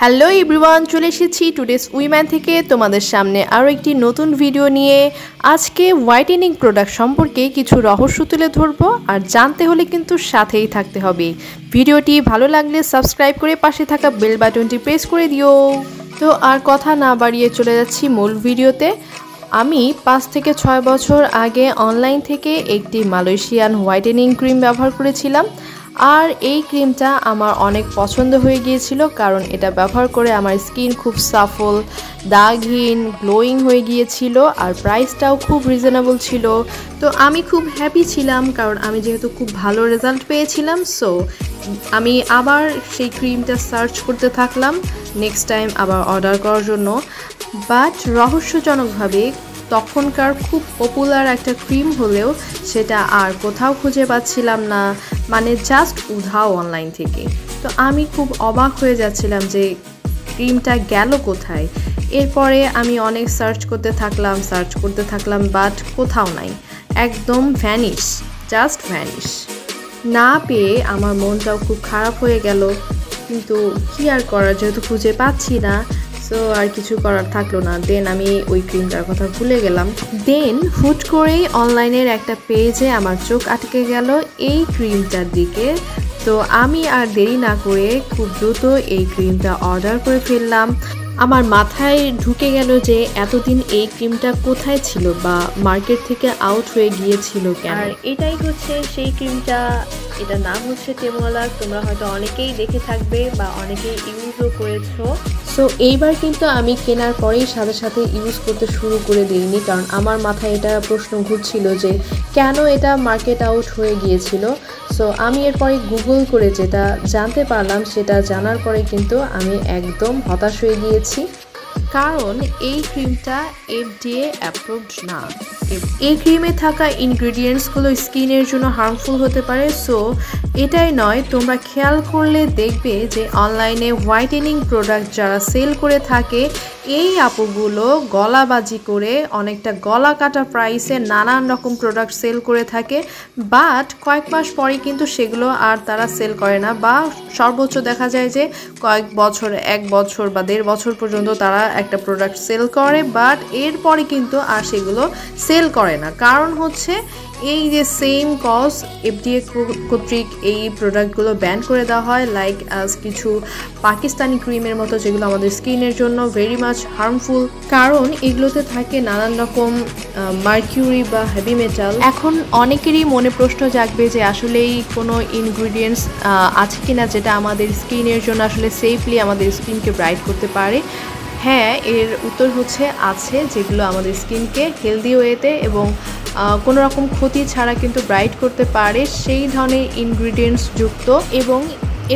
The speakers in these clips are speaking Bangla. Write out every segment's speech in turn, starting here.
হ্যালো এভরিওয়ান, চলে এসেছি টুডেস উইম্যান থেকে তোমাদের সামনে আরও একটি নতুন ভিডিও নিয়ে। আজকে হোয়াইটেনিং প্রোডাক্ট সম্পর্কে কিছু রহস্য তুলে ধরবো, আর জানতে হলে কিন্তু সাথেই থাকতে হবে। ভিডিওটি ভালো লাগলে সাবস্ক্রাইব করে পাশে থাকা বেল বাটনটি প্রেস করে দিও। তো আর কথা না বাড়িয়ে চলে যাচ্ছি মূল ভিডিওতে। আমি 5 থেকে 6 বছর আগে অনলাইন থেকে একটি মালয়েশিয়ান হোয়াইটেনিং ক্রিম ব্যবহার করেছিলাম, আর এই ক্রিমটা আমার অনেক পছন্দ হয়ে গিয়েছিল, কারণ এটা ব্যবহার করে আমার স্কিন খুব সাফল, দাগহীন, গ্লোয়িং হয়ে গিয়েছিল, আর প্রাইসটাও খুব রিজনেবল ছিল। তো আমি খুব হ্যাপি ছিলাম, কারণ আমি যেহেতু খুব ভালো রেজাল্ট পেয়েছিলাম। সো আমি আবার সেই ক্রিমটা সার্চ করতে থাকলাম নেক্সট টাইম আবার অর্ডার করার জন্য। বাট রহস্যজনকভাবে তখনকার খুব পপুলার একটা ক্রিম হলেও সেটা আর কোথাও খুঁজে পাচ্ছিলাম না, মানে জাস্ট উধাও অনলাইন থেকে। তো আমি খুব অবাক হয়ে যাচ্ছিলাম যে ক্রিমটা গেল কোথায়। এরপরে আমি অনেক সার্চ করতে থাকলাম, বাট কোথাও নাই, একদম ভ্যানিশ, জাস্ট ভ্যানিশ। না পেয়ে আমার মনটাও খুব খারাপ হয়ে গেল, কিন্তু কি আর করার, যেহেতু খুঁজে পাচ্ছি না, সো আর কিছু করার থাকলো না। দেন আমি ওই ক্রিমটার কথা ভুলে গেলাম। দেন হুট করেই অনলাইনের একটা পেজে আমার চোখ আটকে গেল এই ক্রিমটার দিকে। তো আমি আর দেরি না করে খুব দ্রুত এই ক্রিমটা অর্ডার করে ফেললাম। আমার মাথায় ঢুকে গেল যে এতদিন এই ক্রিমটা কোথায় ছিল, বা মার্কেট থেকে আউট হয়ে গিয়েছিল কেন। আর এটাই হচ্ছে সেই ক্রিমটা, এটার নাম হচ্ছে টেমোলাক। তোমরা হয়তো অনেকেই দেখে থাকবে বা অনেকেই ইউজও করেছো। সো এইবার কিন্তু আমি কেনার পরেই সাথে সাথে ইউজ করতে শুরু করে দিইনি, কারণ আমার মাথায় এটা প্রশ্ন ঘুরছিল যে কেন এটা মার্কেট আউট হয়ে গিয়েছিল। সো আমি এরপরে গুগল করে যেটা জানতে পারলাম, সেটা জানার পরে কিন্তু আমি একদম হতাশ হয়ে গিয়েছি, কারণ এই ক্রিমটা FDA অ্যাপ্রুভড না। এই ক্রিমে থাকা ইনগ্রেডিয়েন্টসগুলো স্কিনের জন্য হার্মফুল হতে পারে। সো এটাই নয়, তোমরা খেয়াল করলে দেখবে যে অনলাইনে হোয়াইটেনিং প্রোডাক্ট যারা সেল করে থাকে, এই আপুগুলো গলাবাজি করে অনেকটা গলা কাটা প্রাইসে নানান রকম প্রোডাক্ট সেল করে থাকে। বাট কয়েক মাস পরে কিন্তু সেগুলো আর তারা সেল করে না, বা সর্বোচ্চ দেখা যায় যে কয়েক বছর, 1 বছর বা 1.5 বছর পর্যন্ত তারা একটা প্রোডাক্ট সেল করে, বাট এরপরে কিন্তু আর সেগুলো সেল করে না। কারণ হচ্ছে এই যে সেম কজ FDA কর্তৃক এই প্রোডাক্টগুলো ব্যান করে দেওয়া হয়, লাইক কিছু পাকিস্তানি ক্রিমের মতো, যেগুলো আমাদের স্কিনের জন্য ভেরি মাচ হার্মফুল, কারণ এগুলোতে থাকে নানান রকম মার্কিউরি বা হেভি মেটাল। এখন অনেকেরই মনে প্রশ্ন জাগবে যে আসলেই কোনো ইনগ্রিডিয়েন্টস আছে কিনা যেটা আমাদের স্কিনের জন্য আসলে সেফলি আমাদের স্কিনকে ব্রাইট করতে পারে। হ্যাঁ, এর উত্তর হচ্ছে আছে, যেগুলো আমাদের স্কিনকে হেলদি ওয়েতে এবং কোনো রকম ক্ষতি ছাড়া কিন্তু ব্রাইট করতে পারে, সেই ধরনের ইনগ্রিডিয়েন্টস যুক্ত এবং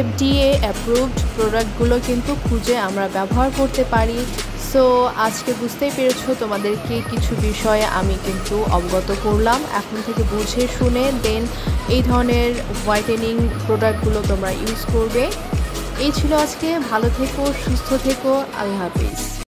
FDA অ্যাপ্রুভড প্রোডাক্টগুলো কিন্তু খুঁজে আমরা ব্যবহার করতে পারি। সো আজকে বুঝতেই পেরেছো, তোমাদেরকে কিছু বিষয়ে আমি কিন্তু অবগত করলাম। এখন থেকে বুঝে শুনে দেন এই ধরনের হোয়াইটেনিং প্রোডাক্টগুলো তোমরা ইউজ করবে। এই ছিল আজকে। ভালো থেকো, সুস্থ থেকো, আল্লাহ হাফিজ।